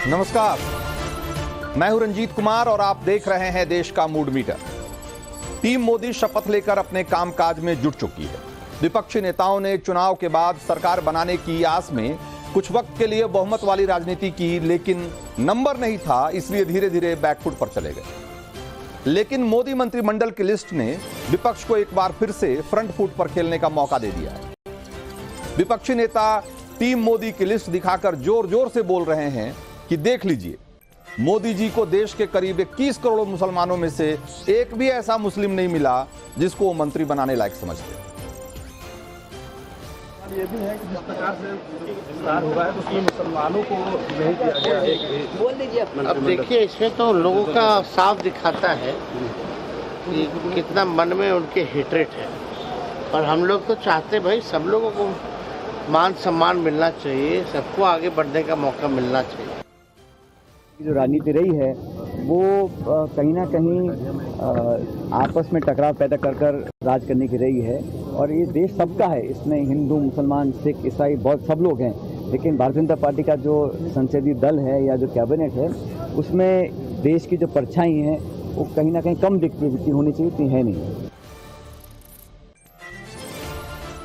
नमस्कार, मैं हूं रंजीत कुमार और आप देख रहे हैं देश का मूड मीटर। टीम मोदी शपथ लेकर अपने कामकाज में जुट चुकी है। विपक्षी नेताओं ने चुनाव के बाद सरकार बनाने की आस में कुछ वक्त के लिए बहुमत वाली राजनीति की, लेकिन नंबर नहीं था, इसलिए धीरे धीरे बैकफुट पर चले गए। लेकिन मोदी मंत्रिमंडल की लिस्ट ने विपक्ष को एक बार फिर से फ्रंट फुट पर खेलने का मौका दे दिया है। विपक्षी नेता टीम मोदी की लिस्ट दिखाकर जोर जोर से बोल रहे हैं कि देख लीजिए, मोदी जी को देश के करीब 21 करोड़ मुसलमानों में से एक भी ऐसा मुस्लिम नहीं मिला जिसको वो मंत्री बनाने लायक समझते। ये भी है कि जिस प्रकार से विस्तार हुआ है उसमें मुसलमानों को नहीं दिया गया है। बोल दीजिए। अब देखिए, इसमें तो लोगों का साफ दिखाता है कि कितना मन में उनके हेट्रेट है। और हम लोग तो चाहते भाई सब लोगों को मान सम्मान मिलना चाहिए, सबको आगे बढ़ने का मौका मिलना चाहिए। जो राजनीति रही है वो कहीं ना कहीं आपस में टकराव पैदा कर राज करने की रही है। और ये देश सबका है, इसमें हिंदू, मुसलमान, सिख, ईसाई बहुत सब लोग हैं। लेकिन भारतीय जनता पार्टी का जो संसदीय दल है या जो कैबिनेट है, उसमें देश की जो परछाई है वो कहीं ना कहीं कम दिखती है, जितनी होनी चाहिए उतनी है नहीं।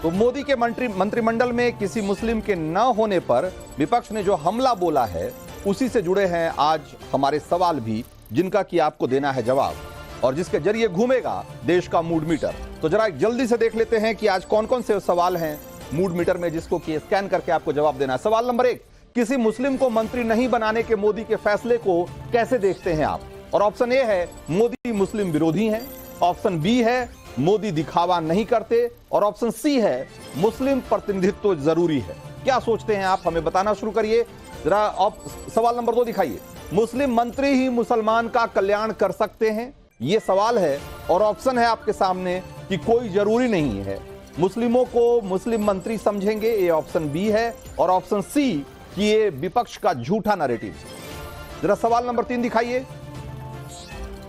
तो मोदी के मंत्रिमंडल में किसी मुस्लिम के न होने पर विपक्ष ने जो हमला बोला है, उसी से जुड़े हैं आज हमारे सवाल भी, जिनका कि आपको देना है जवाब और जिसके जरिए घूमेगा देश का मूड मीटर। तो जरा जल्दी से देख लेते हैं कि आज कौन कौन से सवाल हैं मूड मीटर में, जिसको कि स्कैन करके आपको जवाब देना है। सवाल नंबर 1, किसी मुस्लिम को मंत्री नहीं बनाने के मोदी के फैसले को कैसे देखते हैं आप? और ऑप्शन ए है मोदी मुस्लिम विरोधी हैं, ऑप्शन बी है मोदी दिखावा नहीं करते, और ऑप्शन सी है मुस्लिम प्रतिनिधित्व जरूरी है। क्या सोचते हैं आप? हमें बताना शुरू करिए जरा। सवाल नंबर 2 दिखाइए, मुस्लिम मंत्री ही मुसलमान का कल्याण कर सकते हैं? यह सवाल है और ऑप्शन है आपके सामने कि कोई जरूरी नहीं है, मुस्लिमों को मुस्लिम मंत्री समझेंगे, ये ऑप्शन बी है, और ऑप्शन सी कि ये विपक्ष का झूठा नैरेटिव। जरा सवाल नंबर 3 दिखाइए।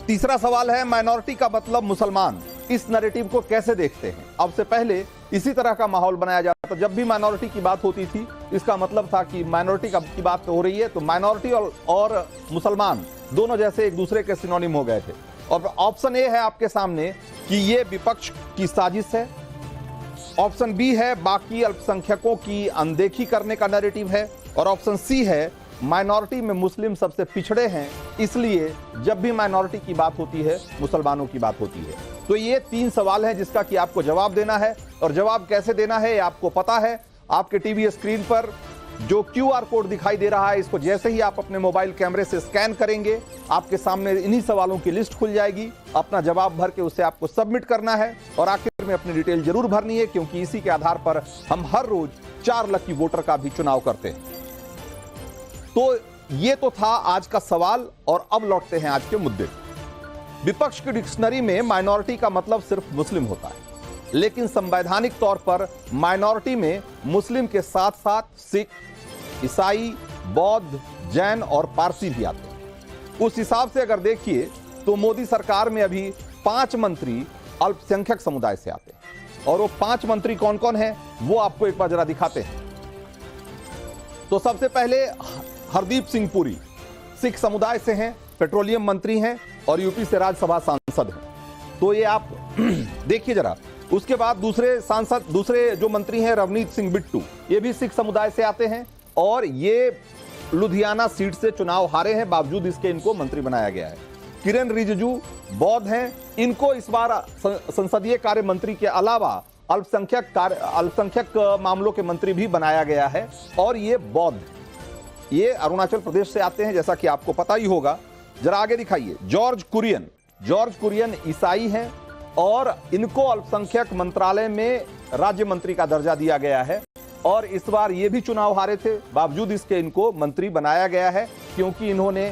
तीसरा सवाल है, माइनॉरिटी का मतलब मुसलमान, इस नैरेटिव को कैसे देखते हैं? अब से पहले इसी तरह का माहौल बनाया जाता, जब भी माइनॉरिटी की बात होती थी इसका मतलब था कि माइनॉरिटी की बात हो रही है तो माइनॉरिटी और मुसलमान दोनों जैसे एक दूसरे के सिनोनिम हो गए थे। और ऑप्शन ए है आपके सामने कि ये विपक्ष की साजिश है, ऑप्शन बी है बाकी अल्पसंख्यकों की अनदेखी करने का नैरेटिव है, और ऑप्शन सी है माइनॉरिटी में मुस्लिम सबसे पिछड़े हैं, इसलिए जब भी माइनॉरिटी की बात होती है मुसलमानों की बात होती है। तो ये 3 सवाल हैं जिसका कि आपको जवाब देना है, और जवाब कैसे देना है आपको पता है। आपके टीवी स्क्रीन पर जो QR कोड दिखाई दे रहा है, इसको जैसे ही आप अपने मोबाइल कैमरे से स्कैन करेंगे, आपके सामने इन्हीं सवालों की लिस्ट खुल जाएगी। अपना जवाब भर के उसे आपको सबमिट करना है और आखिर में अपनी डिटेल जरूर भरनी है, क्योंकि इसी के आधार पर हम हर रोज 4 लकी वोटर का भी चुनाव करते हैं। तो ये तो था आज का सवाल, और अब लौटते हैं आज के मुद्दे। विपक्ष की डिक्शनरी में माइनॉरिटी का मतलब सिर्फ मुस्लिम होता है, लेकिन संवैधानिक तौर पर माइनॉरिटी में मुस्लिम के साथ साथ सिख, ईसाई, बौद्ध, जैन और पारसी भी आते हैं। उस हिसाब से अगर देखिए तो मोदी सरकार में अभी 5 मंत्री अल्पसंख्यक समुदाय से आते हैं, और वो 5 मंत्री कौन कौन हैं वो आपको एक बार जरा दिखाते हैं। तो सबसे पहले हरदीप सिंह पुरी सिख समुदाय से हैं, पेट्रोलियम मंत्री हैं और यूपी से राज्यसभा सांसद हैं। तो ये आप देखिए जरा। उसके बाद दूसरे जो मंत्री हैं रवनीत सिंह बिट्टू, ये भी सिख समुदाय से आते हैं, और ये लुधियाना सीट से चुनाव हारे हैं, बावजूद इसके इनको मंत्री बनाया गया है। किरेन रिजिजू बौद्ध हैं, इनको इस बार संसदीय कार्य मंत्री के अलावा अल्पसंख्यक मामलों के मंत्री भी बनाया गया है, और ये बौद्ध, ये अरुणाचल प्रदेश से आते हैं, जैसा कि आपको पता ही होगा। जरा आगे दिखाइए, जॉर्ज कुरियन ईसाई हैं, और इनको अल्पसंख्यक मंत्रालय में राज्य मंत्री का दर्जा दिया गया है, और इस बार ये भी चुनाव हारे थे, बावजूद इसके इनको मंत्री बनाया गया है, क्योंकि इन्होंने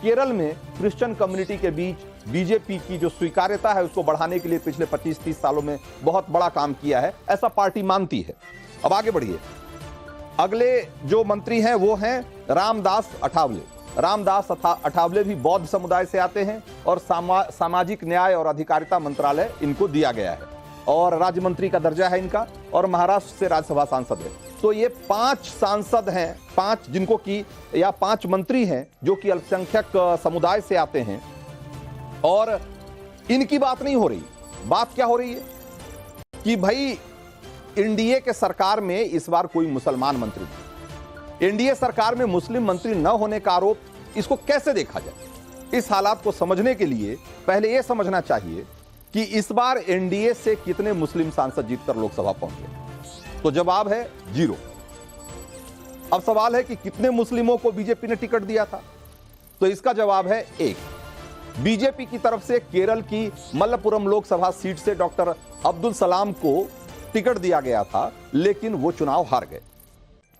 केरल में क्रिश्चियन कम्युनिटी के बीच बीजेपी की जो स्वीकार्यता है उसको बढ़ाने के लिए पिछले 25-30 सालों में बहुत बड़ा काम किया है, ऐसा पार्टी मानती है। अब आगे बढ़िए, अगले जो मंत्री हैं वो हैं रामदास अठावले भी बौद्ध समुदाय से आते हैं, और सामाजिक न्याय और अधिकारिता मंत्रालय इनको दिया गया है। और राज्य मंत्री का दर्जा है इनका, और महाराष्ट्र से राज्यसभा सांसद है। तो ये 5 सांसद हैं, 5 जिनको की, या 5 मंत्री हैं जो कि अल्पसंख्यक समुदाय से आते हैं, और इनकी बात नहीं हो रही। बात क्या हो रही है कि भाई एनडीए के सरकार में इस बार कोई मुसलमान मंत्री नहीं, एनडीए सरकार में मुस्लिम मंत्री न होने का आरोप, इसको कैसे देखा जाए। इस हालात को समझने के लिए पहले यह समझना चाहिए कि इस बार एनडीए से कितने मुस्लिम सांसद जीतकर लोकसभा पहुंचे। तो जवाब है 0। अब सवाल है कि कितने मुस्लिमों को बीजेपी ने टिकट दिया था, तो इसका जवाब है 1। बीजेपी की तरफ से केरल की मल्लपुरम लोकसभा सीट से डॉक्टर अब्दुल सलाम को टिकट दिया गया था, लेकिन वो चुनाव हार गए।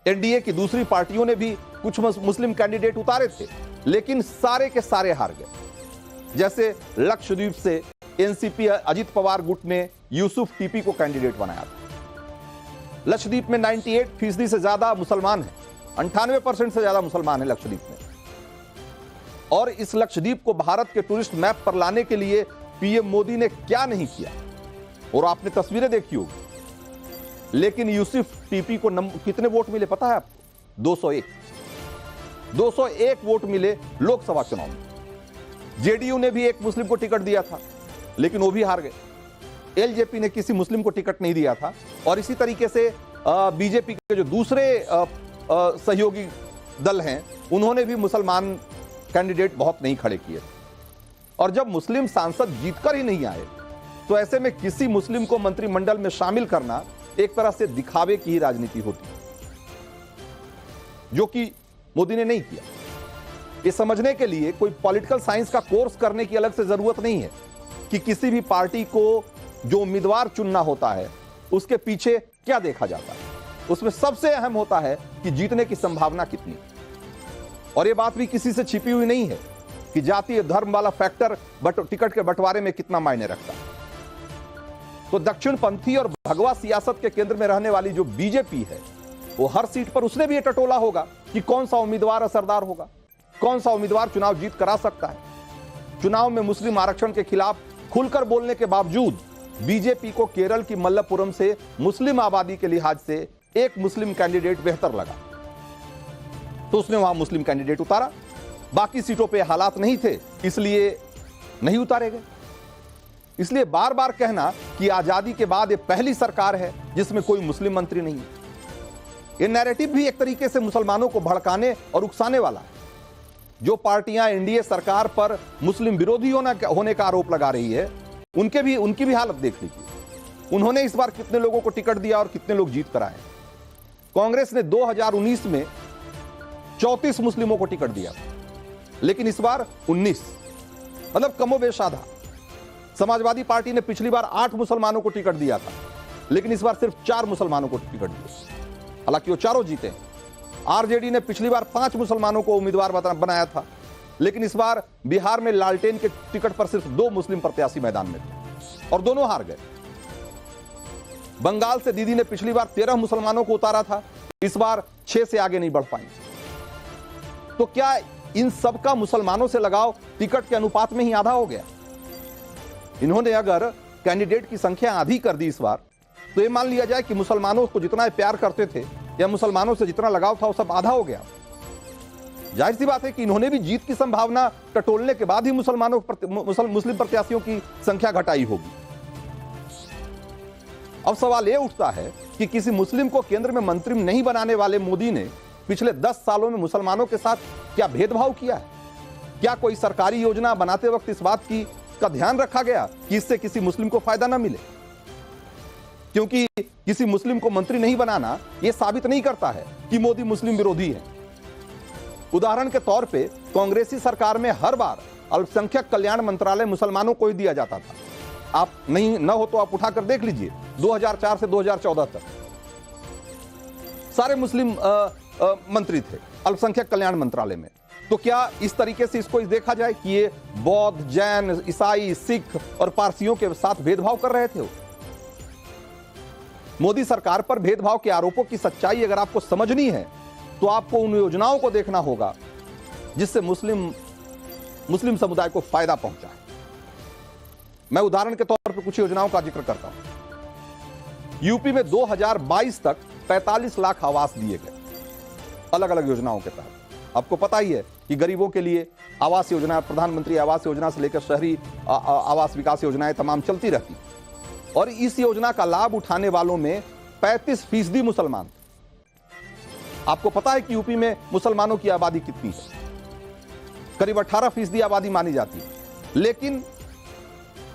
एनडीए की दूसरी पार्टियों ने भी कुछ मुस्लिम कैंडिडेट उतारे थे, लेकिन सारे के सारे हार गए। जैसे लक्षद्वीप से एनसीपी अजित पवार गुट ने यूसुफ टीपी को कैंडिडेट बनाया था। लक्षद्वीप में 98% से ज्यादा मुसलमान हैं, 98% से ज्यादा मुसलमान हैं लक्षद्वीप में, और इस लक्षद्वीप को भारत के टूरिस्ट मैप पर लाने के लिए पीएम मोदी ने क्या नहीं किया, और आपने तस्वीरें देखी होगी। लेकिन यूसुफ टीपी को कितने वोट मिले पता है आपको? 201 वोट मिले लोकसभा चुनाव में। जेडीयू ने भी एक मुस्लिम को टिकट दिया था, लेकिन वो भी हार गए। एलजेपी ने किसी मुस्लिम को टिकट नहीं दिया था, और इसी तरीके से बीजेपी के जो दूसरे सहयोगी दल हैं, उन्होंने भी मुसलमान कैंडिडेट बहुत नहीं खड़े किए। और जब मुस्लिम सांसद जीतकर ही नहीं आए, तो ऐसे में किसी मुस्लिम को मंत्रिमंडल में शामिल करना एक तरह से दिखावे की ही राजनीति होती है, जो कि मोदी ने नहीं किया। ये समझने के लिए कोई पॉलिटिकल साइंस का कोर्स करने की अलग से जरूरत नहीं है कि किसी भी पार्टी को जो उम्मीदवार चुनना होता है उसके पीछे क्या देखा जाता है। उसमें सबसे अहम होता है कि जीतने की संभावना कितनी। और यह बात भी किसी से छिपी हुई नहीं है कि जातीय धर्म वाला फैक्टर टिकट के बंटवारे में कितना मायने रखता है। तो दक्षिणपंथी और भगवा सियासत के केंद्र में रहने वाली जो बीजेपी है, वो हर सीट पर उसने भी ये टटोला होगा कि कौन सा उम्मीदवार असरदार होगा, कौन सा उम्मीदवार चुनाव जीत करा सकता है। चुनाव में मुस्लिम आरक्षण के खिलाफ खुलकर बोलने के बावजूद बीजेपी को केरल की मल्लपुरम से मुस्लिम आबादी के लिहाज से एक मुस्लिम कैंडिडेट बेहतर लगा, तो उसने वहां मुस्लिम कैंडिडेट उतारा। बाकी सीटों पे हालात नहीं थे, इसलिए नहीं उतारे गए। इसलिए बार बार कहना कि आजादी के बाद ये पहली सरकार है जिसमें कोई मुस्लिम मंत्री नहीं है, ये नैरेटिव भी एक तरीके से मुसलमानों को भड़काने और उकसाने वाला है। जो पार्टियां एनडीए सरकार पर मुस्लिम विरोधी होने का आरोप लगा रही है, उनकी भी हालत देख लीजिए। उन्होंने इस बार कितने लोगों को टिकट दिया और कितने लोग जीत कर आए। कांग्रेस ने 2019 में 34 मुस्लिमों को टिकट दिया, लेकिन इस बार 19, मतलब कमोबेश आधा। समाजवादी पार्टी ने पिछली बार 8 मुसलमानों को टिकट दिया था, लेकिन इस बार सिर्फ 4 मुसलमानों को टिकट दिया, हालांकि वो चारों जीते। आरजेडी ने पिछली बार 5 मुसलमानों को उम्मीदवार बनाया था, लेकिन इस बार बिहार में लालटेन के टिकट पर सिर्फ 2 मुस्लिम प्रत्याशी मैदान में थे और दोनों हार गए। बंगाल से दीदी ने पिछली बार 13 मुसलमानों को उतारा था, इस बार 6 से आगे नहीं बढ़ पाई। तो क्या इन सबका मुसलमानों से लगाव टिकट के अनुपात में ही आधा हो गया? इन्होंने अगर कैंडिडेट की संख्या आधी कर दी इस बार, तो यह मान लिया जाए कि मुसलमानों को जितना प्यार करते थे या मुसलमानों से जितना लगाव था वो सब आधा हो गया। जाहिर सी बात है कि इन्होंने भी जीत की संभावना टटोलने के बाद ही मुस्लिम प्रत्याशियों की संख्या घटाई होगी। अब सवाल यह उठता है कि किसी मुस्लिम को केंद्र में मंत्री नहीं बनाने वाले मोदी ने पिछले 10 सालों में मुसलमानों के साथ क्या भेदभाव किया है? क्या कोई सरकारी योजना बनाते वक्त इस बात का ध्यान रखा गया कि इससे किसी मुस्लिम को फायदा ना मिले? क्योंकि किसी मुस्लिम को मंत्री नहीं बनाना यह साबित नहीं करता है कि मोदी मुस्लिम विरोधी है। उदाहरण के तौर पे कांग्रेसी सरकार में हर बार अल्पसंख्यक कल्याण मंत्रालय मुसलमानों को ही दिया जाता था। आप नहीं न हो तो आप उठाकर देख लीजिए, 2004 से 2014 तक सारे मुस्लिम मंत्री थे अल्पसंख्यक कल्याण मंत्रालय में। तो क्या इस तरीके से इसको देखा जाए कि ये बौद्ध, जैन, ईसाई, सिख और पारसियों के साथ भेदभाव कर रहे थे? मोदी सरकार पर भेदभाव के आरोपों की सच्चाई अगर आपको समझनी है तो आपको उन योजनाओं को देखना होगा जिससे मुस्लिम समुदाय को फायदा पहुंचा है। मैं उदाहरण के तौर पर कुछ योजनाओं का जिक्र करता हूं। यूपी में 2022 तक 45 लाख आवास दिए गए अलग अलग योजनाओं के तहत। आपको पता ही है कि गरीबों के लिए आवास योजना, प्रधानमंत्री आवास योजना से लेकर शहरी आवास विकास योजनाएं तमाम चलती रहती। और इस योजना का लाभ उठाने वालों में 35% मुसलमान। आपको पता है कि यूपी में मुसलमानों की आबादी कितनी है? करीब 18% आबादी मानी जाती है। लेकिन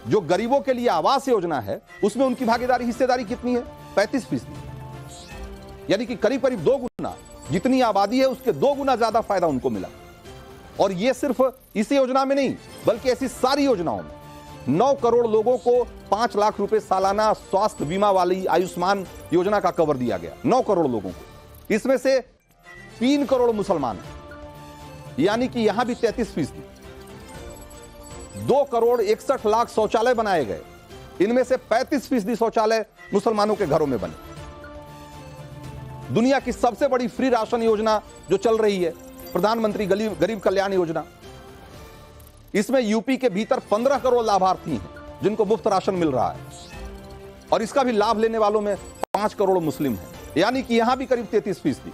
जो गरीबों के लिए आवास योजना है उसमें उनकी भागीदारी, हिस्सेदारी कितनी है? 35%। यानी कि करीब करीब 2 गुना जितनी आबादी है उसके 2 गुना ज्यादा फायदा उनको मिला। और यह सिर्फ इस योजना में नहीं बल्कि ऐसी सारी योजनाओं में 9 करोड़ लोगों को 5 लाख रुपए सालाना स्वास्थ्य बीमा वाली आयुष्मान योजना का कवर दिया गया। 9 करोड़ लोगों को, इसमें से 3 करोड़ मुसलमान हैं, यानी कि यहां भी 33%। 2 करोड़ 61 लाख शौचालय बनाए गए, इनमें से 35% शौचालय मुसलमानों के घरों में बने। दुनिया की सबसे बड़ी फ्री राशन योजना जो चल रही है, प्रधानमंत्री गरीब कल्याण योजना, इसमें यूपी के भीतर 15 करोड़ लाभार्थी हैं जिनको मुफ्त राशन मिल रहा है। और इसका भी लाभ लेने वालों में 5 करोड़ मुस्लिम हैं, यानी कि यहां भी करीब 33%।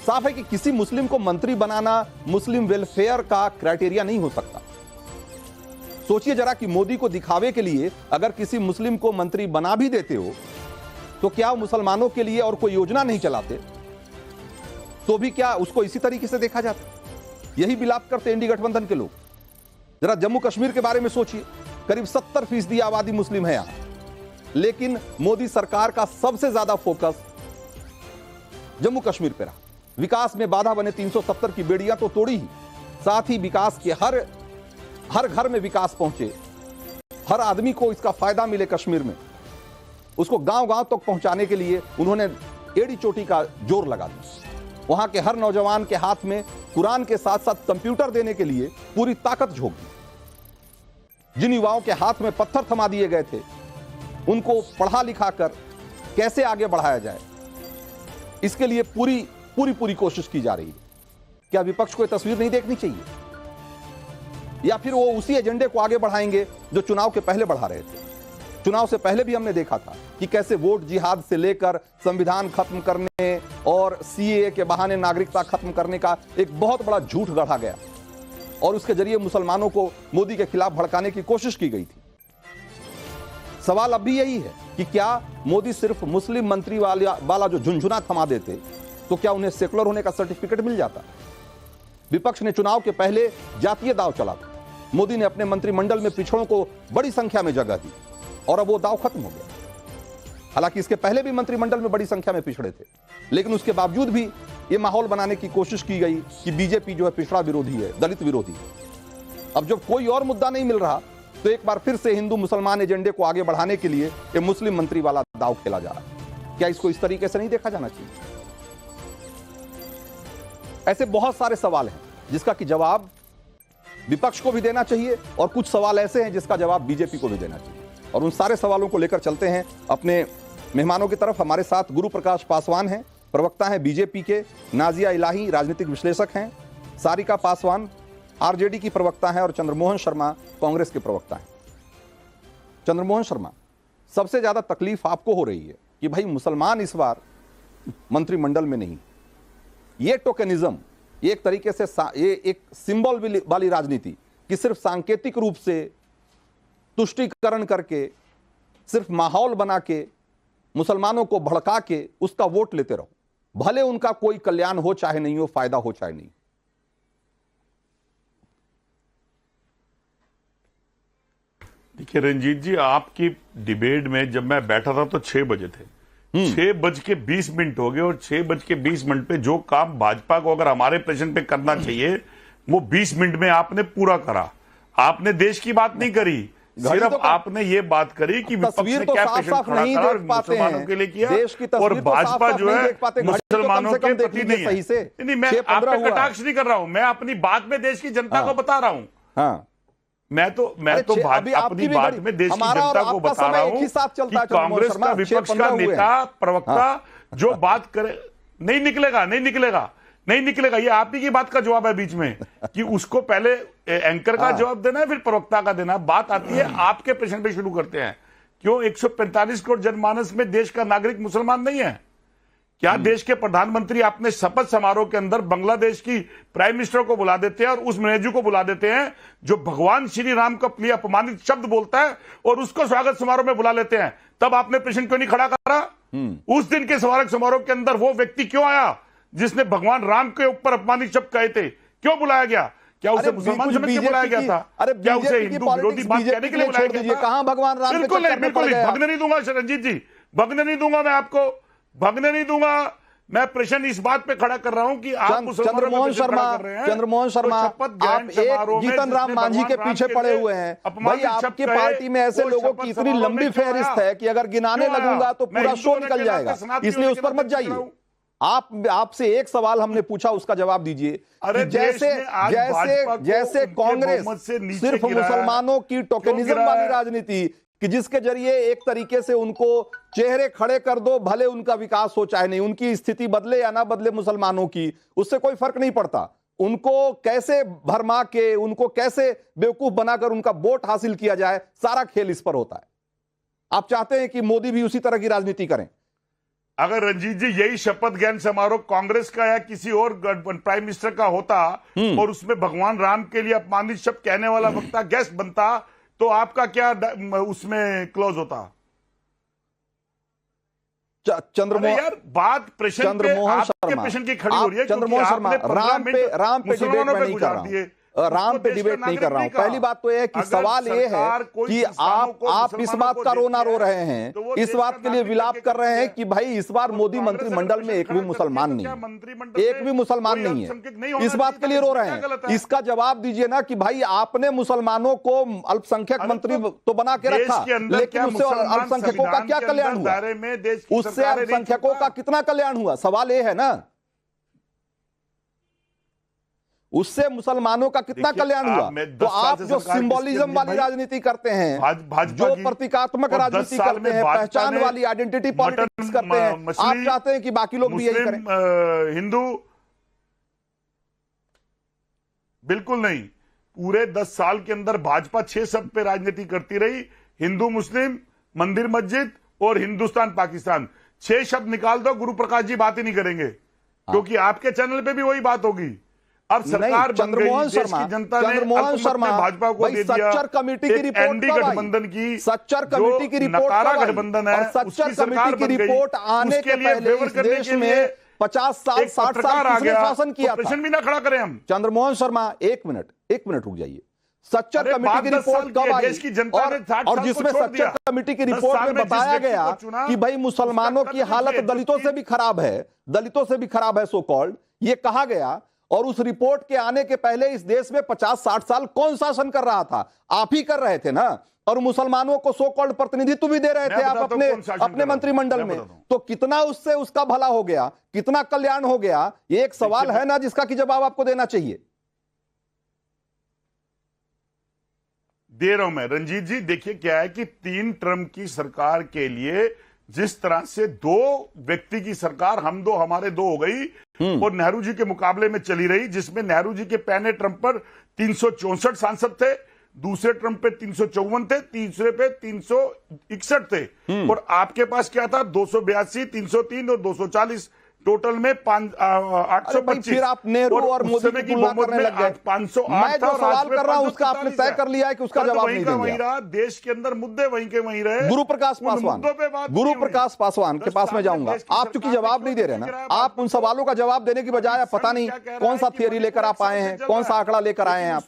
साफ है कि किसी मुस्लिम को मंत्री बनाना मुस्लिम वेलफेयर का क्राइटेरिया नहीं हो सकता। सोचिए जरा कि मोदी को दिखावे के लिए अगर किसी मुस्लिम को मंत्री बना भी देते हो तो क्या मुसलमानों के लिए और कोई योजना नहीं चलाते? तो भी क्या उसको इसी तरीके से देखा जाता? यही विलाप करते इंडी गठबंधन के लोग। जरा जम्मू कश्मीर के बारे में सोचिए, करीब 70% आबादी मुस्लिम है यहां, लेकिन मोदी सरकार का सबसे ज्यादा फोकस जम्मू कश्मीर पर रहा। विकास में बाधा बने 370 की बेड़ियां तो तोड़ी ही, साथ ही विकास के हर घर में विकास पहुंचे, हर आदमी को इसका फायदा मिले कश्मीर में, उसको गांव-गांव तक पहुंचाने के लिए उन्होंने एड़ी चोटी का जोर लगा दिया। वहां के हर नौजवान के हाथ में कुरान के साथ साथ कंप्यूटर देने के लिए पूरी ताकत झोंक दी। जिन युवाओं के हाथ में पत्थर थमा दिए गए थे उनको पढ़ा लिखा कर कैसे आगे बढ़ाया जाए, इसके लिए पूरी कोशिश की जा रही है। क्या विपक्ष को यह तस्वीर नहीं देखनी चाहिए? या फिर वो उसी एजेंडे को आगे बढ़ाएंगे जो चुनाव के पहले बढ़ा रहे थे? चुनाव से पहले भी हमने देखा था कि कैसे वोट जिहाद से लेकर संविधान खत्म करने और सीएए के बहाने नागरिकता खत्म करने का एक बहुत बड़ा झूठ गढ़ा गया और उसके जरिए मुसलमानों को मोदी के खिलाफ भड़काने की कोशिश की गई थी। सवाल अब भी यही है कि क्या मोदी सिर्फ मुस्लिम मंत्री वाला जो झुनझुना थमा देते तो क्या उन्हें सेकुलर होने का सर्टिफिकेट मिल जाता? विपक्ष ने चुनाव के पहले जातीय दांव चला था। मोदी ने अपने मंत्रिमंडल में पिछड़ों को बड़ी संख्या में जगह दी और अब वो दांव खत्म हो गया। हालांकि इसके पहले भी मंत्रिमंडल में बड़ी संख्या में पिछड़े थे, लेकिन उसके बावजूद भी ये माहौल बनाने की कोशिश की गई कि बीजेपी जो है पिछड़ा विरोधी है, दलित विरोधी है। अब जब कोई और मुद्दा नहीं मिल रहा तो एक बार फिर से हिंदू मुसलमान एजेंडे को आगे बढ़ाने के लिए ये मुस्लिम मंत्री वाला दांव खेला जा रहा है। क्या इसको इस तरीके से नहीं देखा जाना चाहिए? ऐसे बहुत सारे सवाल हैं जिसका कि जवाब विपक्ष को भी देना चाहिए और कुछ सवाल ऐसे हैं जिसका जवाब बीजेपी को भी देना चाहिए। और उन सारे सवालों को लेकर चलते हैं अपने मेहमानों की तरफ। हमारे साथ गुरु प्रकाश पासवान हैं, प्रवक्ता हैं बीजेपी के, नाजिया इलाही राजनीतिक विश्लेषक हैं, सारिका पासवान आरजेडी की प्रवक्ता हैं और चंद्रमोहन शर्मा कांग्रेस के प्रवक्ता हैं। चंद्रमोहन शर्मा, सबसे ज्यादा तकलीफ आपको हो रही है कि भाई मुसलमान इस बार मंत्रिमंडल में नहीं। ये टोकेनिज्म, ये एक तरीके से ये एक सिंबल वाली राजनीति कि सिर्फ सांकेतिक रूप से तुष्टीकरण करके, सिर्फ माहौल बना के, मुसलमानों को भड़का के उसका वोट लेते रहो, भले उनका कोई कल्याण हो चाहे नहीं हो, फायदा हो चाहे नहीं। देखिए रंजीत जी, आपकी डिबेट में जब मैं बैठा था तो 6 बजे थे, 6:20 हो गए और 6:20 पे जो काम भाजपा को अगर हमारे प्रेजेंट पे करना चाहिए वो 20 मिनट में आपने पूरा करा। आपने देश की बात नहीं करी, सिर्फ तो आपने ये बात करी कि विपक्ष ने क्या पेशेंट खड़ा करा, मुसलमानों के लिए किया, और भाजपा जो है मुसलमानों के प्रति नहीं है। नहीं, मैं आप पे कटाक्ष नहीं कर रहा हूं, मैं अपनी बात में देश की जनता को बता रहा हूं। मैं तो अपनी बात में देश की जनता को बता रहा हूं कि कांग्रेस का विपक्ष का नेता प्रवक्ता जो बात करे नहीं निकलेगा। ये आप ही की बात का जवाब है बीच में कि उसको पहले एंकर का जवाब देना है फिर प्रवक्ता का देना। बात आती है आपके प्रश्न पे शुरू करते हैं। क्यों 145 करोड़ जनमानस में देश का नागरिक मुसलमान नहीं है? क्या देश के प्रधानमंत्री अपने शपथ समारोह के अंदर बांग्लादेश की प्राइम मिनिस्टर को बुला देते हैं और उस मैनेजर को बुला देते हैं जो भगवान श्री राम का लिए अपमानित शब्द बोलता है और उसको स्वागत समारोह में बुला लेते हैं? तब आपने प्रश्न क्यों नहीं खड़ा करा? उस दिन के स्वागत समारोह के अंदर वो व्यक्ति क्यों आया जिसने भगवान राम के ऊपर अपमानित शब्द कहे थे? क्यों बुलाया गया? क्या उसे मुसलमान समझ के बुलाया गया था? क्या उसे हिंदू विरोधी बात कहने के लिए बुलाया गया था? कहां भगवान राम? बिल्कुल नहीं, बिल्कुल नहीं, भगने नहीं दूंगा रंजीत जी, भगने नहीं दूंगा मैं आपको, भगने नहीं दूंगा। मैं प्रश्न इस बात पे खड़ा कर रहा हूं कि आप चंद्रमोहन शर्मा, आप एक जीतन राम मांझी के पीछे पड़े हुए हैं। भाई आपकी पार्टी में ऐसे लोगों की इतनी लंबी फहरिस्त है कि अगर गिनाने लगूंगा तो पूरा शो निकल जाएगा, इसलिए उस पर मत जाइए। आपसे एक सवाल हमने पूछा, उसका जवाब दीजिए। जैसे कांग्रेस सिर्फ मुसलमानों की टोकेनिज्म वाली राजनीति कि जिसके जरिए एक तरीके से उनको चेहरे खड़े कर दो, भले उनका विकास हो चाहे नहीं, उनकी स्थिति बदले या ना बदले मुसलमानों की, उससे कोई फर्क नहीं पड़ता। उनको कैसे भरमा के, उनको कैसे बेवकूफ बनाकर उनका वोट हासिल किया जाए, सारा खेल इस पर होता है। आप चाहते हैं कि मोदी भी उसी तरह की राजनीति करें? अगर रंजीत जी यही शपथ ग्रहण समारोह कांग्रेस का या किसी और प्राइम मिनिस्टर का होता और उसमें भगवान राम के लिए अपमानित शब्द कहने वाला वक्ता गेस्ट बनता, तो आपका क्या उसमें क्लोज होता? यार बात प्रश्न आपके प्रश्न की खड़ी हो रही है। चंद्रमोहन शर्मा, राम पे डिबेट में नहीं कर रहा हूं, राम पे डिबेट नहीं कर रहा हूं। पहली बात तो यह है कि सवाल यह है कि आप इस बात का रोना रो रहे हैं, इस बात के लिए विलाप कर रहे हैं कि भाई इस बार मोदी मंत्रिमंडल में एक भी मुसलमान नहीं है, एक भी मुसलमान नहीं है, इस बात के लिए रो रहे हैं। इसका जवाब दीजिए ना कि भाई आपने मुसलमानों को अल्पसंख्यक मंत्री तो बना के रखा, लेकिन उससे अल्पसंख्यकों का क्या कल्याण हुआ? उससे अल्पसंख्यकों का कितना कल्याण हुआ? सवाल यह है ना, उससे मुसलमानों का कितना कल्याण हुआ? तो आप जो सिंबोलिज्म वाली राजनीति करते हैं, जो प्रतीकात्मक राजनीति करते हैं, पहचान वाली आइडेंटिटी पॉलिटिक्स करते हैं, आप चाहते हैं कि बाकी लोग भी यही करें? हिंदू बिल्कुल नहीं। पूरे 10 साल के अंदर भाजपा 6 शब्द पे राजनीति करती रही, हिंदू मुस्लिम, मंदिर मस्जिद और हिंदुस्तान पाकिस्तान। 6 शब्द निकाल दो, गुरु प्रकाश जी बात ही नहीं करेंगे, क्योंकि आपके चैनल पे भी वही बात होगी। अब सरकार चंद्रमोहन शर्मा, चंद्रमोहन शर्मा भाजपा को दे दिया सच्चर कमेटी की रिपोर्ट गठबंधन की, सच्चर कमेटी की रिपोर्ट गठबंधन है, सच्चर कमेटी की रिपोर्ट आने के पहले इस देश में 50 साल 60 साल किसने शासन किया था? प्रश्न भी ना खड़ा करें हम। चंद्रमोहन शर्मा एक मिनट रुक जाइए। सच्चर कमेटी की रिपोर्ट कब आई? और जिसमें सच्चर कमेटी की रिपोर्ट में बताया गया कि भाई मुसलमानों की हालत दलितों से भी खराब है, दलितों से भी खराब है सो कॉल्ड, ये कहा गया। और उस रिपोर्ट के आने के पहले इस देश में 50-60 साल कौन शासन कर रहा था? आप ही कर रहे थे ना, और मुसलमानों को सो कॉल्ड प्रतिनिधित्व भी दे रहे थे आप अपने मंत्रिमंडल में। तो कितना उससे उसका भला हो गया, कितना कल्याण हो गया, ये एक सवाल है ना जिसका कि जवाब आपको देना चाहिए। दे रहा हूं मैं रंजीत जी। देखिए क्या है कि 3 टर्म की सरकार के लिए जिस तरह से 2 व्यक्ति की सरकार हम 2 हमारे 2 हो गई और नेहरू जी के मुकाबले में चली रही, जिसमें नेहरू जी के पहले टर्म पर 364 सांसद थे, दूसरे टर्म पे 354 थे, तीसरे पे 361 थे, और आपके पास क्या था? 282, 303 और 240, टोटल में 825। फिर आप नेहरू और मोदी की तुलना करने लग गए। 508। मैं जो सवाल कर रहा हूं उसका आपने तय कर लिया है कि उसका जवाब नहीं देंगे। देश के अंदर मुद्दे वहीं के वहीं रहे। गुरु प्रकाश पासवान के पास में जाऊंगा। आप चूंकि जवाब नहीं दे रहे ना, आप उन सवालों का जवाब देने की बजाय आप पता नहीं कौन सा थियरी लेकर आप आए हैं, कौन सा आंकड़ा लेकर आए हैं आप।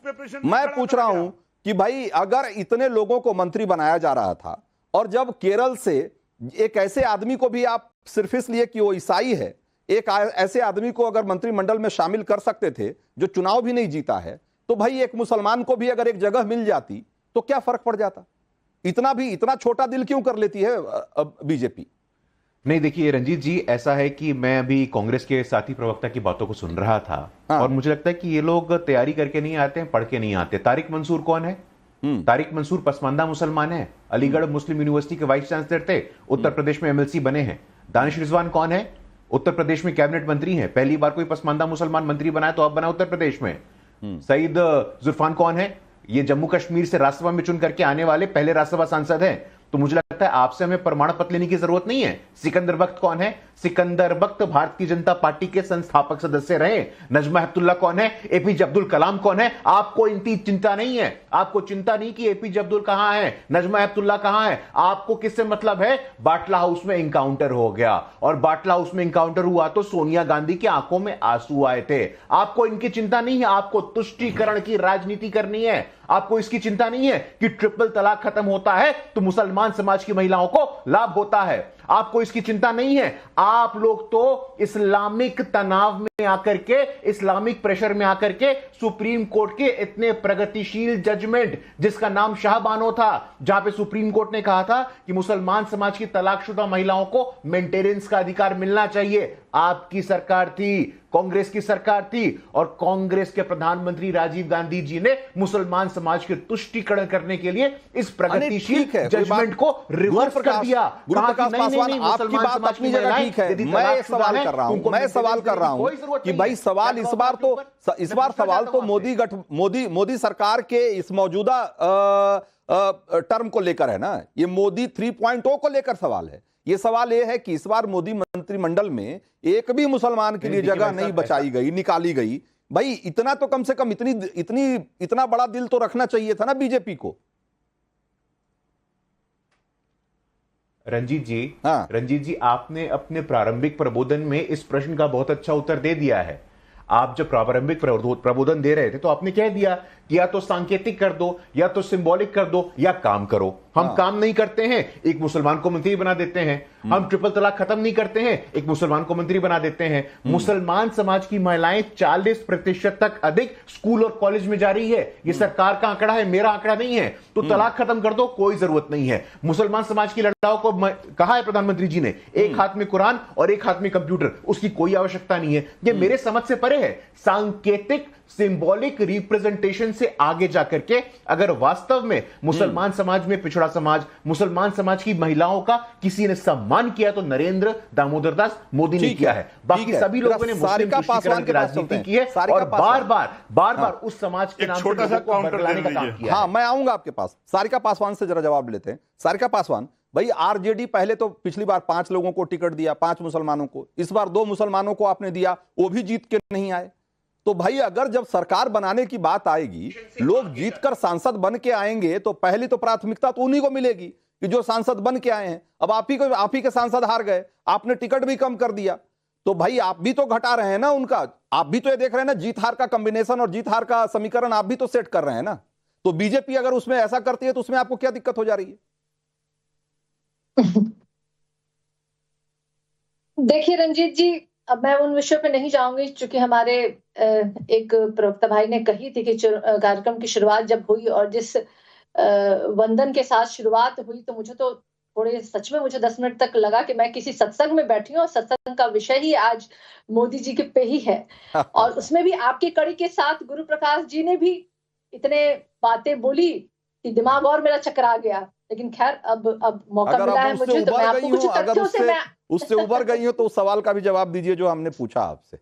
मैं पूछ रहा हूं कि भाई अगर इतने लोगों को मंत्री बनाया जा रहा था, और जब केरल से एक ऐसे आदमी को भी आप सिर्फ इसलिए कि वो ईसाई है, एक ऐसे आदमी को अगर मंत्रिमंडल में शामिल कर सकते थे जो चुनाव भी नहीं जीता है, तो भाई एक मुसलमान को भी अगर एक जगह मिल जाती तो क्या फर्क पड़ जाता? इतना छोटा दिल क्यों कर लेती है बीजेपी? नहीं देखिए रंजीत जी, ऐसा है कि मैं अभी कांग्रेस के साथी प्रवक्ता की बातों को सुन रहा था, और मुझे लगता है कि ये लोग तैयारी करके नहीं आते हैं, पढ़ के नहीं आते। तारिक मंसूर कौन है? तारिक मंसूर पसमानदा मुसलमान है, अलीगढ़ मुस्लिम यूनिवर्सिटी के वाइस चांसलर थे, उत्तर प्रदेश में एमएलसी बने हैं। दानिश रिजवान कौन है? उत्तर प्रदेश में कैबिनेट मंत्री हैं, पहली बार कोई पसमानदा मुसलमान मंत्री बना है तो अब बना उत्तर प्रदेश में। सईद जुल्फान कौन है? ये जम्मू कश्मीर से राज्यसभा में चुन करके आने वाले पहले राज्यसभा सांसद हैं। तो मुझे लगता है आपसे हमें प्रमाण पत्र लेने की जरूरत नहीं है। सिकंदर बख्त कौन है? सिकंदर बख्त भारतीय जनता पार्टी के संस्थापक सदस्य रहे। नजमा हेपतुल्ला कौन है? एपीजे अब्दुल कलाम कौन है? आपको इनकी चिंता नहीं है। आपको चिंता नहीं कि एपीजे अब्दुल कहां है, नजमा हेपतुल्ला कहां है। आपको किससे मतलब है? बाटला हाउस में इंकाउंटर हो गया, और बाटला हाउस में इंकाउंटर हुआ तो सोनिया गांधी की आंखों में आंसू आए थे। आपको इनकी चिंता नहीं है। आपको तुष्टीकरण की राजनीति करनी है। आपको इसकी चिंता नहीं है कि ट्रिपल तलाक खत्म होता है तो मुसलमान समाज की महिलाओं को लाभ होता है। आपको इसकी चिंता नहीं है। आप लोग तो इस्लामिक तनाव में आकर के, इस्लामिक प्रेशर में आकर के सुप्रीम कोर्ट के इतने प्रगतिशील जजमेंट, जिसका नाम शाहबानो था, जहां पे सुप्रीम कोर्ट ने कहा था कि मुसलमान समाज की तलाकशुदा महिलाओं को मेंटेनेंस का अधिकार मिलना चाहिए, आपकी सरकार थी, कांग्रेस की सरकार थी, और कांग्रेस के प्रधानमंत्री राजीव गांधी जी ने मुसलमान समाज के तुष्टीकरण करने के लिए इस प्रगतिशील जजमेंट को रिवर्स कर दिया। गुरुप्रकाश पासवान, आपकी बात अपनी जगह ठीक है। मैं सवाल कर रहा हूं, मैं सवाल कर रहा हूं कि भाई सवाल इस बार सवाल तो मोदी सरकार के इस मौजूदा टर्म को लेकर है ना। ये मोदी 3.0 को लेकर सवाल है। ये सवाल ये है कि इस बार मोदी मंत्रिमंडल में एक भी मुसलमान के लिए जगह नहीं बचाई गई, निकाली गई। भाई इतना तो कम से कम इतना बड़ा दिल तो रखना चाहिए था ना बीजेपी को। रंजीत जी, हाँ। रंजीत जी, आपने अपने प्रारंभिक प्रबोधन में इस प्रश्न का बहुत अच्छा उत्तर दे दिया है। आप जब प्रारंभिक प्रबोधन दे रहे थे तो आपने कह दिया कि या तो सांकेतिक कर दो, या तो सिंबॉलिक कर दो, या काम करो। हम काम नहीं करते हैं, एक मुसलमान को मंत्री बना देते हैं। हम ट्रिपल तलाक खत्म नहीं करते हैं, एक मुसलमान को मंत्री बना देते हैं। मुसलमान समाज की महिलाएं 40% तक अधिक स्कूल और कॉलेज में जा रही है। यह सरकार का आंकड़ा है, मेरा आंकड़ा नहीं है। तो तलाक खत्म कर दो, कोई जरूरत नहीं है। मुसलमान समाज की लड़ाओं को कहा है प्रधानमंत्री जी ने, एक हाथ में कुरान और एक हाथ में कंप्यूटर, उसकी कोई आवश्यकता नहीं है। यह मेरे समझ से परे है। सांकेतिक सिंबॉलिक रिप्रेजेंटेशन से आगे जाकर के अगर वास्तव में मुसलमान समाज में, पिछड़ा समाज, मुसलमान समाज की महिलाओं का किसी ने सम्मान किया तो नरेंद्र दामोदर दास मोदी ने किया है। बाकी सभी लोगों ने मुस्लिम तुष्टीकरण की राजनीति की है और बार बार उस समाज के नाम छोटा सा काउंटर बदलाने का काम किया। हाँ, मैं आऊंगा आपके पास। सारिका पासवान से जरा जवाब लेते हैं। सारिका पासवान, भाई आरजेडी पहले तो पिछली बार 5 लोगों को टिकट दिया, 5 मुसलमानों को। इस बार 2 मुसलमानों को आपने दिया, वो भी जीत के नहीं आए। तो भाई अगर जब सरकार बनाने की बात आएगी, लोग जीतकर सांसद बन के आएंगे तो पहली तो प्राथमिकता तो उन्हीं को मिलेगी कि जो सांसद बन के आए हैं। अब आप ही के सांसद हार गए, आपने टिकट भी कम कर दिया, तो भाई आप भी तो घटा रहे हैं ना उनका। आप भी तो ये देख रहे हैं ना, जीत हार का कॉम्बिनेशन और जीत हार का समीकरण आप भी तो सेट कर रहे हैं ना। तो बीजेपी अगर उसमें ऐसा करती है तो उसमें आपको क्या दिक्कत हो जा रही है? देखिए रंजीत जी, अब मैं उन विषयों पे नहीं जाऊंगी, क्योंकि हमारे एक प्रवक्ता भाई ने कही थी कि कार्यक्रम की शुरुआत जब हुई और जिस वंदन के साथ शुरुआत हुई, तो मुझे तो सच में मुझे 10 मिनट तक लगा कि मैं किसी सत्संग में बैठी हूँ और सत्संग का विषय ही आज मोदी जी के पे ही है। और उसमें भी आपकी कड़ी के साथ गुरु प्रकाश जी ने भी इतने बातें बोली कि दिमाग और मेरा चकरा गया। लेकिन खैर, अब मौका मिला है मुझे, तो मैं आपको कुछ तथ्यों से उससे उबर गई हो तो उस सवाल का भी जवाब दीजिए जो हमने पूछा आपसे।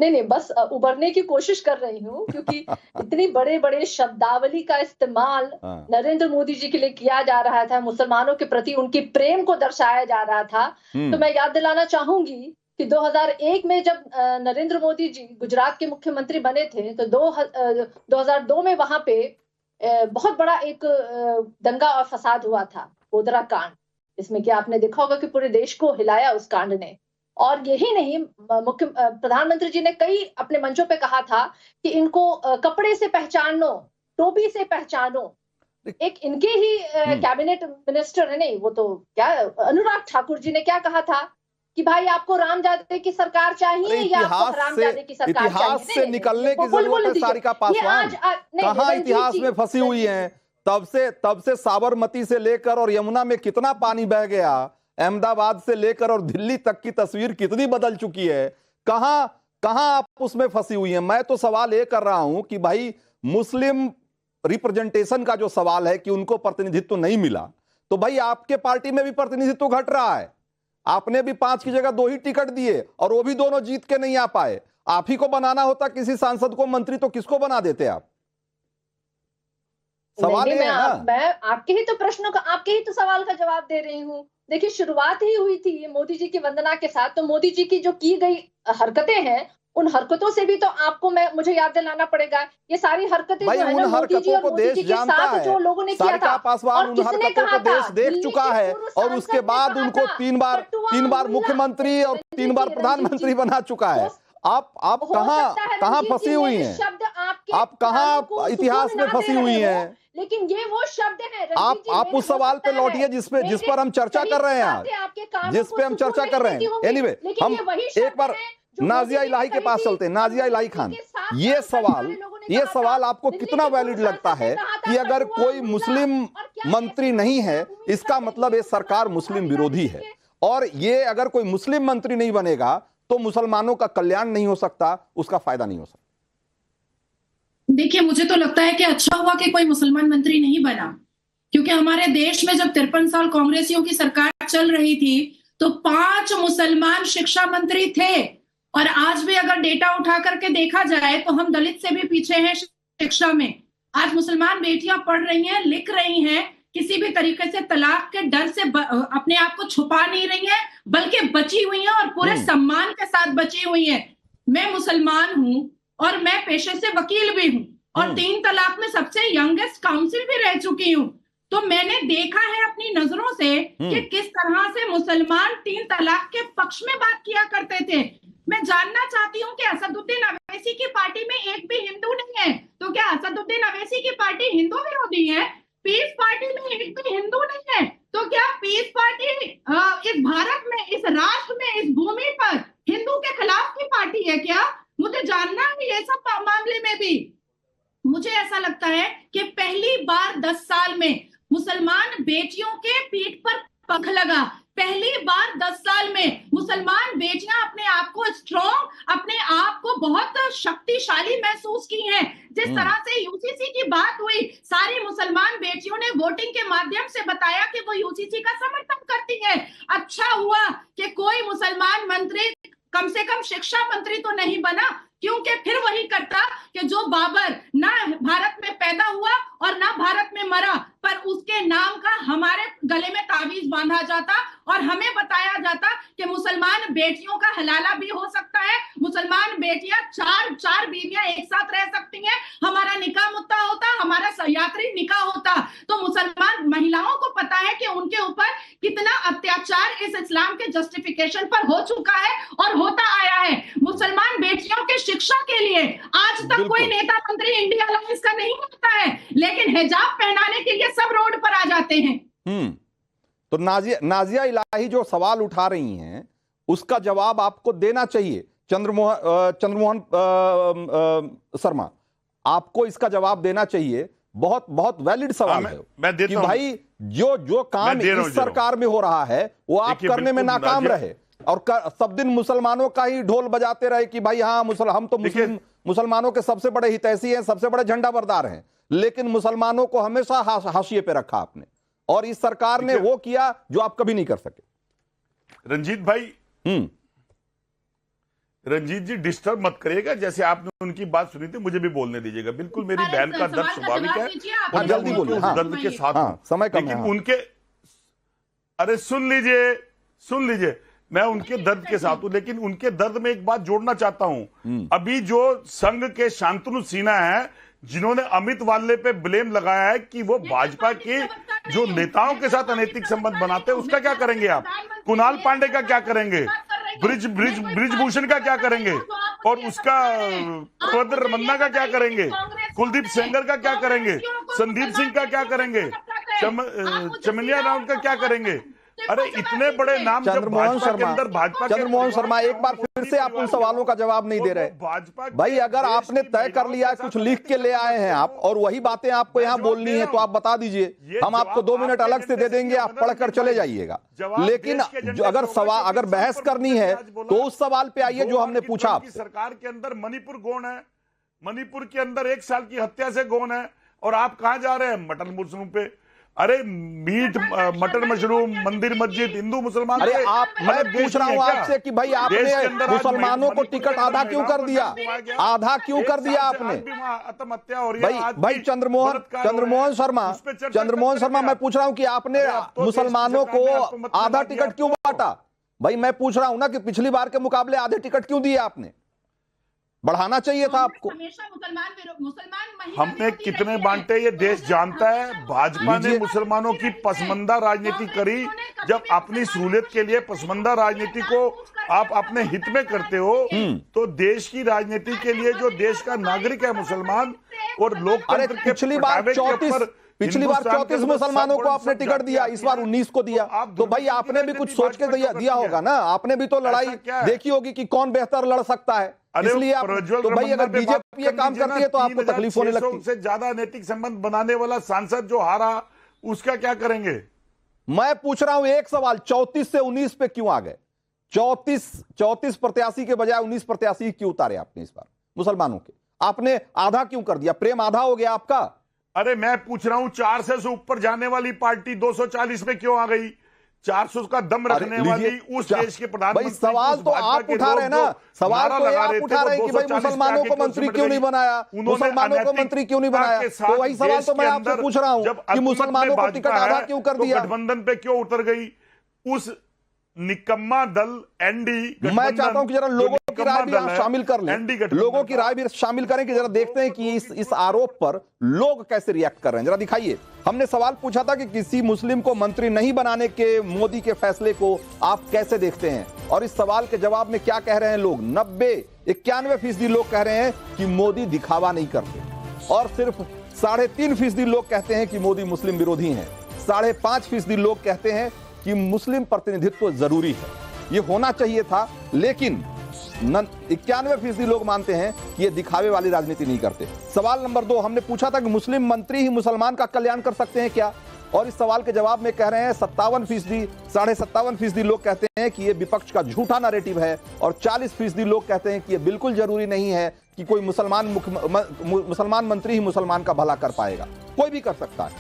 नहीं, बस उबरने की कोशिश कर रही हूँ, क्योंकि इतनी बड़े शब्दावली का इस्तेमाल नरेंद्र मोदी जी के लिए किया जा रहा था, मुसलमानों के प्रति उनकी प्रेम को दर्शाया जा रहा था। तो मैं याद दिलाना चाहूंगी कि 2001 में जब नरेंद्र मोदी जी गुजरात के मुख्यमंत्री बने थे, तो 2002 में वहां पे बहुत बड़ा एक दंगा और फसाद हुआ था, गोधरा कांड, इसमें कि आपने देखा होगा कि पूरे देश को हिलाया उस कांड ने। और यही नहीं, प्रधानमंत्री जी ने कई अपने मंचों पे कहा था कि इनको कपड़े से पहचानो, टोपी से पहचानो। एक इनके ही कैबिनेट मिनिस्टर है, नहीं वो तो क्या, अनुराग ठाकुर जी ने क्या कहा था कि भाई आपको रामजादे की सरकार चाहिए या आपको हरामजादे की सरकार चाहिए? इतिहास से निकलने की जरूरत है सारिका पासवान। कहां इतिहास में फंसी हुई हैं? तब से साबरमती से लेकर और यमुना में कितना पानी बह गया, अहमदाबाद से लेकर और दिल्ली तक की तस्वीर कितनी बदल चुकी है। कहां आप उसमें फंसी हुई हैं? मैं तो सवाल ये कर रहा हूं कि भाई मुस्लिम रिप्रेजेंटेशन का जो सवाल है कि उनको प्रतिनिधित्व नहीं मिला, तो भाई आपके पार्टी में भी प्रतिनिधित्व घट रहा है। आपने भी 5 की जगह 2 ही टिकट दिए और वो भी दोनों जीत के नहीं आ पाए। आप ही को बनाना होता किसी सांसद को मंत्री, तो किसको बना देते आप? सवाल नहीं, ये है ना। मैं आपके ही तो प्रश्नों का, आपके ही तो सवाल का जवाब दे रही हूँ। देखिए, शुरुआत ही हुई थी मोदी जी की वंदना के साथ, तो मोदी जी की जो की गई हरकतें हैं, उन हरकतों से भी तो आपको मुझे याद दिलाना पड़ेगा। ये सारी हरकतें भाई जो है उन ना, मोदी जी हरकतों और को मोदी देश जी के जानता साथ है। जो लोगों ने किया सारिका था, पासवान और उन किसने हरकतों कहा को देश था, देख दिल्ली चुका के है पूर्व और उसके सांसद ने बाद कहा उनको था, तीन बार महिला, मुख्यमंत्री और तीन बार प्रधानमंत्री बना चुका है। आप हो कहाँ सकता है कहाँ रंजीत फंसी जी, हुई ये हैं? शब्द आपके आप कहाँ कानों को इतिहास सुकून में ना फंसी दे हुई रहे हो, हैं? लेकिन ये वो शब्द है रंजीत जी, आप उस सवाल पे लौटिए जिस पर हम चर्चा कर रहे हैं आज, जिस पे हम चर्चा कर रहे हैं। एनीवे, हम एक बार नाजिया इलाही के पास चलते हैं। नाजिया इलाही खान, ये सवाल आपको कितना वैलिड लगता है कि अगर कोई मुस्लिम मंत्री नहीं है, इसका मतलब ये सरकार मुस्लिम विरोधी है, और ये अगर कोई मुस्लिम मंत्री नहीं बनेगा तो मुसलमानों का कल्याण नहीं हो सकता, उसका फायदा नहीं हो सकता। देखिए, मुझे तो लगता है कि अच्छा हुआ कि कोई मुसलमान मंत्री नहीं बना, क्योंकि हमारे देश में जब 53 साल कांग्रेसियों की सरकार चल रही थी तो 5 मुसलमान शिक्षा मंत्री थे, और आज भी अगर डेटा उठा करके देखा जाए तो हम दलित से भी पीछे हैं शिक्षा में। आज मुसलमान बेटियां पढ़ रही हैं, लिख रही हैं, किसी भी तरीके से तलाक के डर से अपने आप को छुपा नहीं रही हैं, बल्कि बची हुई हैं और पूरे सम्मान के साथ बची हुई हैं। मैं मुसलमान हूं और मैं पेशे से वकील भी हूं, और 3 तलाक में सबसे यंगेस्ट काउंसिल भी रह चुकी हूं। तो मैंने देखा है अपनी नजरों से कि किस तरह से मुसलमान 3 तलाक के पक्ष में बात किया करते थे। मैं जानना चाहती हूं कि असदुद्दीन अवैसी की पार्टी में एक भी हिंदू नहीं है, तो क्या असदुद्दीन अवैसी की पार्टी हिंदू विरोधी है? पीस पार्टी में एक भी हिंदू नहीं है, तो क्या पीस पार्टी इस भारत में, इस राष्ट्र में, इस भूमि पर हिंदू के खिलाफ की पार्टी है क्या? मुझे जानना है ये सब मामले में भी। मुझे ऐसा लगता है कि पहली बार 10 साल में मुसलमान बेटियों के पीठ पर पंख लगा। पहली बार 10 साल में मुसलमान बेटियां अपने आप को स्ट्रॉन्ग, अपने आप को बहुत शक्तिशाली महसूस की हैं। जिस तरह से यूसीसी की बात हुई, सारी मुसलमान बेटियों ने वोटिंग के माध्यम से बताया कि वो यूसीसी का समर्थन करती है। अच्छा हुआ कि कोई मुसलमान मंत्री, कम से कम शिक्षा मंत्री तो नहीं बना, क्योंकि फिर वही करता कि जो बाबर ना भारत में पैदा हुआ और ना भारत में मरा, पर उसके नाम का हमारे गले में ताबीज बांधा जाता और हमें बताया जाता कि मुसलमान बेटियों का हलाला भी हो सकता है, मुसलमान बेटियां 4 बीवियां एक साथ रह सकती हैं, हमारा निकाह मुत्ता होता, हमारा यात्री निकाह होता। तो मुसलमान महिलाओं को पता है कि उनके ऊपर कितना अत्याचार इस इस्लाम के जस्टिफिकेशन पर हो चुका है और होता आया है। मुसलमान बेटियों के शिक्षा के लिए आज तक कोई नेता मंत्री इंडिया अलायंस का नहीं होता है, लेकिन हिजाब पहनाने के लिए सब रोड पर आ जाते हैं। तो नाजिया इलाही जो सवाल उठा रही हैं, उसका जवाब आपको देना चाहिए। चंद्रमोहन शर्मा, आपको इसका जवाब देना चाहिए। बहुत बहुत वैलिड सवाल है मैं देता कि भाई जो काम इस सरकार में हो रहा है वो आप करने में नाकाम रहे, और सब दिन मुसलमानों का ही ढोल बजाते रहे कि भाई हाँ हम तो मुसलमानों के सबसे बड़े हितैषी हैं, सबसे बड़े झंडा बरदार हैं, लेकिन मुसलमानों को हमेशा हाशिए पे रखा आपने, और इस सरकार ने वो किया जो आप कभी नहीं कर सके। रंजीत भाई, रंजीत जी डिस्टर्ब मत करिएगा, जैसे आपने उनकी बात सुनी थी मुझे भी बोलने दीजिएगा। बिल्कुल मेरी बहन का दर्द स्वाभाविक है और जल्दी बोलिए, दर्द के साथ समय कम लेकिन है। उनके, अरे सुन लीजिए, मैं उनके दर्द के साथ हूं, लेकिन उनके दर्द में एक बात जोड़ना चाहता हूं। अभी जो संघ के शांतनु सिन्हा है, जिन्होंने अमित वाले पे ब्लेम लगाया है कि वो भाजपा के जो नेताओं के साथ अनैतिक संबंध बनाते हैं, उसका क्या करेंगे आप? कुणाल पांडे का क्या करेंगे? ब्रिजभूषण का क्या करेंगे? और उसका प्रवद्र रमन्ना का क्या करेंगे? कुलदीप सेंगर का क्या करेंगे? संदीप सिंह का क्या करेंगे? चमनिया राउत का क्या करेंगे? अरे इतने बड़े नाम चंद्रमोहन शर्मा, एक बार फिर से आप उन सवालों का जवाब नहीं दे रहे। भाई अगर आपने तय कर लिया, कुछ लिख के ले आए हैं आप और वही बातें आपको यहाँ बोलनी है, तो आप बता दीजिए, हम आपको 2 मिनट अलग से दे देंगे, आप पढ़कर चले जाइएगा। लेकिन अगर बहस करनी है तो उस सवाल पे आइए जो हमने पूछा आपसे। सरकार के अंदर मणिपुर गौण है, मणिपुर के अंदर 1 साल की हत्या से गौण है, और आप कहां जा रहे हैं? मटन मुस्लिम पे। अरे मीट मटन मशरूम मंदिर मस्जिद हिंदू मुसलमान अरे के आप, मैं अलग देश पूछ रहा नहीं हूं है क्या? आपसे कि भाई देश के आपने अंदर आज मुसलमानों को मणिपुर टिकट के आधा अंदर क्यों कर महिलाओं दिया? को घुमाया गया। आधा क्यों कर दिया एक साल से आपने? आज भी वहाँ आत्महत्या हो रही है। आज भाई भी चंद्रमोहन बलात्कार हो रहे चंद्रमोहन हैं। शर्मा उस पे चर्चा चंद्रमोहन करते शर्मा हैं मैं क्या? पूछ रहा हूं कि आपने अरे अब तो मुसलमानों देश की को सरकार ने आपको मत आधा मिला दिया टिकट क्यों तो। बांटा? भाई मैं पूछ रहा हूं ना कि पिछली बार के मुकाबले आधे टिकट क्यों दिए आपने? बढ़ाना चाहिए था आपको। हमेशा मुसलमान महिला हमने विरोधी कितने रही है। बांटे ये देश जानता है। भाजपा ने लीजिए। मुसलमानों की पसमंदा राजनीति करी। जब अपनी सहूलियत के लिए पसमंदा राजनीति को आप अपने हित में करते हो तो देश की राजनीति के लिए जो देश का नागरिक है मुसलमान और अरे लोकतंत्र के पिछली बार पटावे के ऊपर 34 मुसलमानों को आपने टिकट दिया, इस बार 19 को दिया। तो भाई आपने भी कुछ सोच के दिया होगा ना, आपने भी तो लड़ाई देखी होगी कि कौन बेहतर लड़ सकता है, इसलिए आप। तो भाई अगर बीजेपी ये काम करती है तो आपको तकलीफ होने लगती है। से ज्यादा नैतिक संबंध बनाने वाला सांसद जो हारा उसका क्या करेंगे? मैं पूछ रहा हूं एक सवाल, 34 से 19 पे क्यों आ गए? 34 प्रत्याशी के बजाय 19 प्रत्याशी क्यों उतारे आपने इस बार मुसलमानों के? आपने आधा क्यों कर दिया? प्रेम आधा हो गया आपका? अरे मैं पूछ रहा हूं 400 से ऊपर जाने वाली पार्टी 240 पे क्यों आ गई? 400 का दम रखने वाली उस देश के प्रधानमंत्री। भाई सवाल तो आप उठा रहे हैं ना, सवाल तो आप उठा रहे हैं कि भाई मुसलमानों को मंत्री क्यों नहीं बनाया, मुसलमानों को मंत्री क्यों नहीं बनाया? तो वही सवाल तो मैं आपसे पूछ रहा हूं कि मुसलमानों को टिकट आधा क्यों कर दिया? गठबंधन पे क्यों उतर गई? उस निकम्मा दल एनडी। मैं चाहता हूं कि जरा लोगों की राय भी यहां शामिल कर लें, लोगों की राय भी शामिल करें कि जरा देखते हैं कि इस आरोप पर लोग कैसे रिएक्ट कर रहे हैं। जरा दिखाइए। हमने सवाल पूछा था कि किसी मुस्लिम को मंत्री नहीं बनाने के मोदी के फैसले को आप कैसे देखते हैं, और इस सवाल के जवाब में क्या कह रहे हैं लोग? 91% लोग कह रहे हैं कि मोदी दिखावा नहीं करते, और सिर्फ 3.5% लोग कहते हैं कि मोदी मुस्लिम विरोधी हैं। 5.5% लोग कहते हैं कि मुस्लिम प्रतिनिधित्व जरूरी है, ये होना चाहिए था, लेकिन 91% लोग मानते हैं कि ये दिखावे वाली राजनीति नहीं करते। सवाल नंबर 2 हमने पूछा था कि मुस्लिम मंत्री ही मुसलमान का कल्याण कर सकते हैं क्या, और इस सवाल के जवाब में कह रहे हैं 57% लोग कहते हैं कि ये विपक्ष का झूठा नैरेटिव है, और 40% लोग कहते हैं कि ये बिल्कुल जरूरी नहीं है कि कोई मुसलमान मंत्री ही मुसलमान का भला कर पाएगा, कोई भी कर सकता है।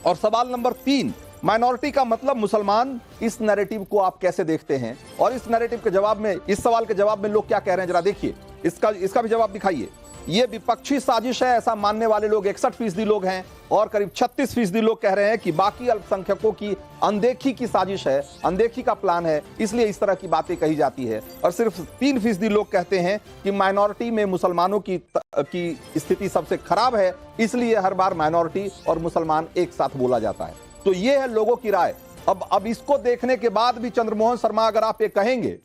और सवाल नंबर 3, माइनॉरिटी का मतलब मुसलमान, इस नैरेटिव को आप कैसे देखते हैं? और इस नैरेटिव के जवाब में, इस सवाल के जवाब में लोग क्या कह रहे हैं जरा देखिए, इसका भी जवाब दिखाइए। ये विपक्षी साजिश है ऐसा मानने वाले लोग 61% लोग हैं, और करीब 36% लोग कह रहे हैं कि बाकी अल्पसंख्यकों की अनदेखी की साजिश है, अनदेखी का प्लान है, इसलिए इस तरह की बातें कही जाती है। और सिर्फ 3% लोग कहते हैं कि माइनॉरिटी में मुसलमानों की स्थिति सबसे खराब है, इसलिए हर बार माइनॉरिटी और मुसलमान एक साथ बोला जाता है। तो ये है लोगों की राय। अब इसको देखने के बाद भी चंद्रमोहन शर्मा, अगर आप ये कहेंगे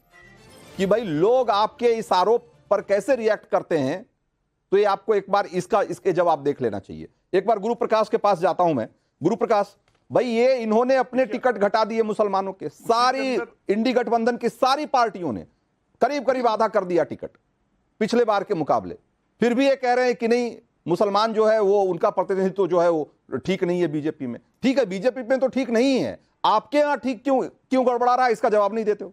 कि भाई लोग आपके इस आरोप पर कैसे रिएक्ट करते हैं, तो ये आपको एक बार इसके जवाब देख लेना चाहिए। एक बार गुरु प्रकाश के पास जाता हूं मैं। गुरु प्रकाश भाई, ये इन्होंने अपने टिकट घटा दिए मुसलमानों के, सारी इंडी गठबंधन की सारी पार्टियों ने करीब आधा कर दिया टिकट पिछले बार के मुकाबले, फिर भी ये कह रहे हैं कि नहीं मुसलमान जो है वो, उनका प्रतिनिधित्व जो है वो ठीक नहीं है बीजेपी में। ठीक है, बीजेपी में तो ठीक नहीं है, आपके यहां ठीक क्यों गड़बड़ा रहा है, इसका जवाब नहीं देते हो।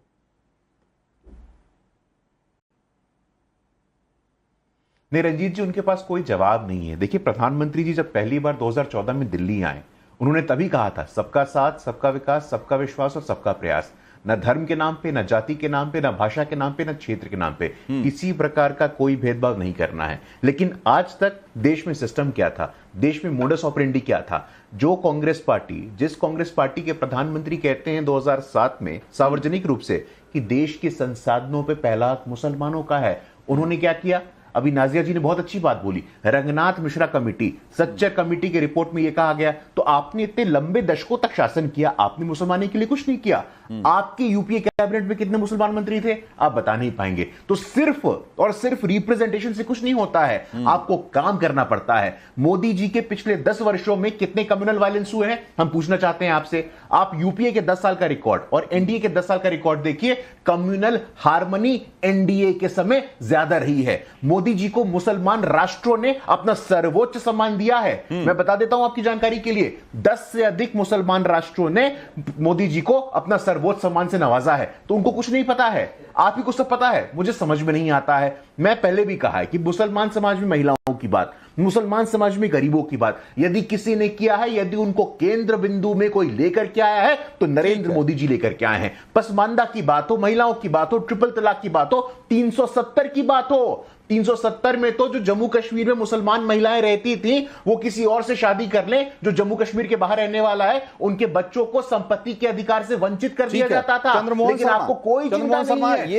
नहीं रंजीत जी, उनके पास कोई जवाब नहीं है। देखिए, प्रधानमंत्री जी जब पहली बार 2014 में दिल्ली आए, उन्होंने तभी कहा था सबका साथ, सबका विकास, सबका विश्वास और सबका प्रयास। न धर्म के नाम पे, न जाति के नाम पे, न भाषा के नाम पे, न क्षेत्र के नाम पे किसी प्रकार का कोई भेदभाव नहीं करना है। लेकिन आज तक देश में सिस्टम क्या था, देश में मोडस ऑपरेंडी क्या था? जो कांग्रेस पार्टी, जिस कांग्रेस पार्टी के प्रधानमंत्री कहते हैं 2007 में सार्वजनिक रूप से कि देश के संसाधनों पे पहला हक मुसलमानों का है, उन्होंने क्या किया? अभी नाजिया जी ने बहुत अच्छी बात बोली, रंगनाथ मिश्रा कमेटी, सच्चर कमेटी की रिपोर्ट में यह कहा गया, तो आपने इतने लंबे दशकों तक शासन किया, आपने मुसलमानी के लिए कुछ नहीं किया। आपके यूपीए कैबिनेट में कितने मुसलमान मंत्री थे आप बता नहीं पाएंगे। तो सिर्फ और सिर्फ रिप्रेजेंटेशन से कुछ नहीं होता है, आपको काम करना पड़ता है। मोदी जी के पिछले 10 वर्षों में कितने कम्युनल वायलेंस हुए हैं हम पूछना चाहते हैं आपसे। आप यूपीए के 10 साल का रिकॉर्ड और एनडीए के 10 साल का रिकॉर्ड देखिए, कम्युनल हार्मनी एनडीए के समय ज्यादा रही है। मोदी जी को मुसलमान राष्ट्रों ने अपना सर्वोच्च सम्मान दिया है। मैं बता देता हूं आपकी जानकारी के लिए, 10 से अधिक मुसलमान राष्ट्रों ने मोदी जी को अपना सर्वोच्च सम्मान से नवाजा है। तो उनको कुछ नहीं पता है, आप ही को सब पता है, मुझे समझ में नहीं आता है। मैं पहले भी कहा है कि मुसलमान समाज में महिलाओं की बात, मुसलमान समाज में गरीबों की बात यदि किसी ने किया है, यदि उनको केंद्र बिंदु में कोई लेकर के आया है तो नरेंद्र मोदी जी लेकर के आए हैं। पसमानदा की बात हो, महिलाओं की बात हो, ट्रिपल तलाक की बात हो, 370 की बात हो, 370 में तो जो जम्मू कश्मीर में मुसलमान महिलाएं रहती थी वो किसी और से शादी कर लें जो जम्मू कश्मीर के बाहर रहने वाला है, उनके बच्चों को संपत्ति के अधिकार से वंचित कर दिया जाता था। लेकिन आपको कोई चिंता नहीं है,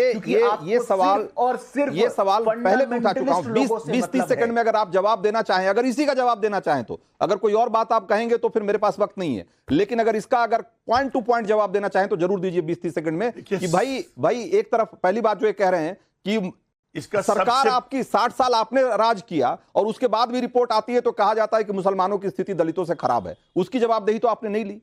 ये सवाल और सिर्फ ये सवाल पहले भी उठा चुका हूं। 20-30 सेकंड में अगर आप जवाब देना चाहें, अगर इसी का जवाब देना चाहें तो, अगर कोई और बात आप कहेंगे तो फिर मेरे पास वक्त नहीं है, लेकिन अगर इसका अगर पॉइंट टू पॉइंट जवाब देना चाहें तो जरूर दीजिए 20-30 सेकंड में कि भाई एक तरफ पहली बात जो ये कह रहे हैं कि इसका सरकार आपकी 60 साल आपने राज किया और उसके बाद भी रिपोर्ट आती है तो कहा जाता है कि मुसलमानों की स्थिति दलितों से खराब है, उसकी जवाबदेही तो आपने नहीं ली।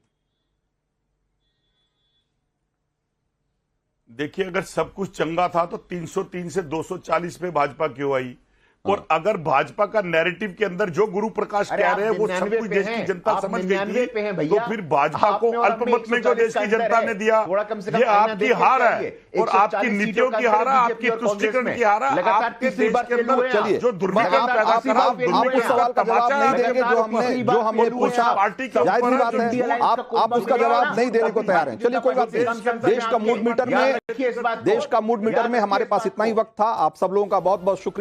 देखिए, अगर सब कुछ चंगा था तो 303 से 240 पे भाजपा क्यों आई? और अगर भाजपा का नैरेटिव के अंदर जो गुरु प्रकाश कह रहे हैं वो सब कुछ देश की जनता समझ गई थी, तो फिर भाजपा को अल्पमत में क्यों देश की जनता ने दिया? ये आपकी हार है और आपकी नीतियों की हार है, आपकी तुष्टीकरण की हार है, आपके देश के अंदर जो दुर्विक्रम पैदा करा, आप उस सवाल का जवाब नहीं देंगे जो हमने पूछा, जाहिर सी बात है आप उसका जवाब नहीं देने को तैयार हैं। चलिए कोई बात नहीं, देश का मूड मीटर में हमारे पास इतना ही वक्त था। आप सब लोगों का बहुत बहुत शुक्रिया।